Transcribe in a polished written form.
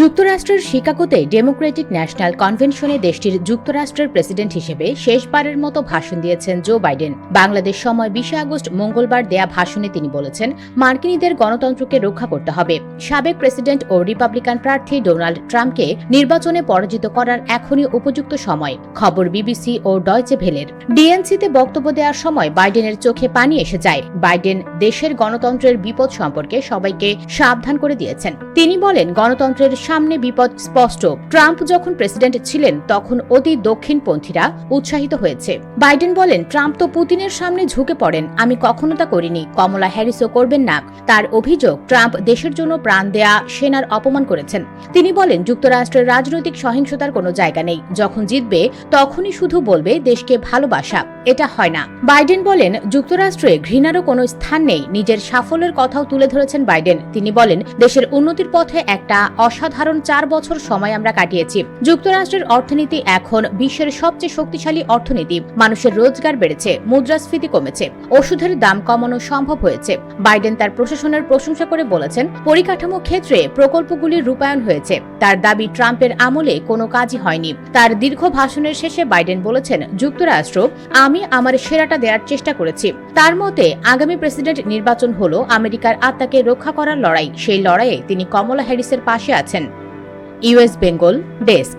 যুক্তরাষ্ট্রের শিকাগোতে Democratic national কনভেনশনে দেশটির যুক্তরাষ্ট্রের প্রেসিডেন্ট হিসেবে শেষবারের মতো ভাষণ দিয়েছেন জো বাইডেন। বাংলাদেশ সময় 20 আগস্ট মঙ্গলবার দেয়া ভাষণে তিনি বলেছেন, মার্কিনীদের গণতন্ত্রকে রক্ষা করতে হবে। সাবেক প্রেসিডেন্ট ও রিপাবলিকান প্রার্থী ডোনাল্ড ট্রাম্পকে নির্বাচনে পরাজিত করার এখনই উপযুক্ত সময়। খবর বিবিসি ও ডয়চে ভেলের। ডিএনসিতে বক্তব্য দেওয়ার সময় বাইডেনের চোখে পানি এসে যায়। বাইডেন দেশের গণতন্ত্রের বিপদ সম্পর্কে সবাইকে সাবধান করে দিয়েছেন। তিনি বলেন, গণতন্ত্রের সামনে বিপদ স্পষ্ট। ট্রাম্প যখন প্রেসিডেন্ট ছিলেন তখন অতি দক্ষিণপন্থীরা উৎসাহিত হয়েছে। বাইডেন বলেন, ট্রাম্প তো পুতিনের সামনে ঝুঁকে পড়েন, আমি কখনো তা করিনি, কমলা হ্যারিসও করবেন না। তার অভিযোগ, ট্রাম্প দেশের জন্য প্রাণ দেয়া সেনার অপমান করেছেন। তিনি বলেন, যুক্তরাষ্ট্রের রাজনৈতিক সহিংসতার কোনো জায়গা নেই। যখন জিতবে তখনই শুধু বলবে দেশকে ভালোবাসা। এটা হয় না। বাইডেন বলেন, যুক্তরাষ্ট্রে ঘৃণারও কোনো স্থান নেই। নিজের সাফল্যের কথাও তুলে ধরেছেন বাইডেন। তিনি বলেন, দেশের উন্নতির পথে একটা অসাধারণ 4 বছর সময় আমরা কাটিয়েছি। যুক্তরাষ্ট্রের অর্থনীতি এখন বিশ্বের সবচেয়ে শক্তিশালী অর্থনীতি। মানুষের রোজগার বেড়েছে, মুদ্রাস্ফীতি কমেছে, ওষুধের দাম কমানো সম্ভব হয়েছে। বাইডেন তার প্রশাসনের প্রশংসা করে বলেছেন, পরিকাঠামো ক্ষেত্রে প্রকল্পগুলির রূপায়ণ হয়েছে। তার দাবি, ট্রাম্পের আমলে কোনো কাজই হয়নি। তার দীর্ঘ ভাষণের শেষে বাইডেন বলেছেন, যুক্তরাষ্ট্র, আমি আমার সেরাটা দেওয়ার চেষ্টা করেছি। তার মতে, আগামী প্রেসিডেন্ট নির্বাচন হলো আমেরিকার আত্মাকে রক্ষা করার লড়াই। সেই লড়াইয়ে তিনি কমলা হ্যারিসের পাশে আছেন। US Bengal desk.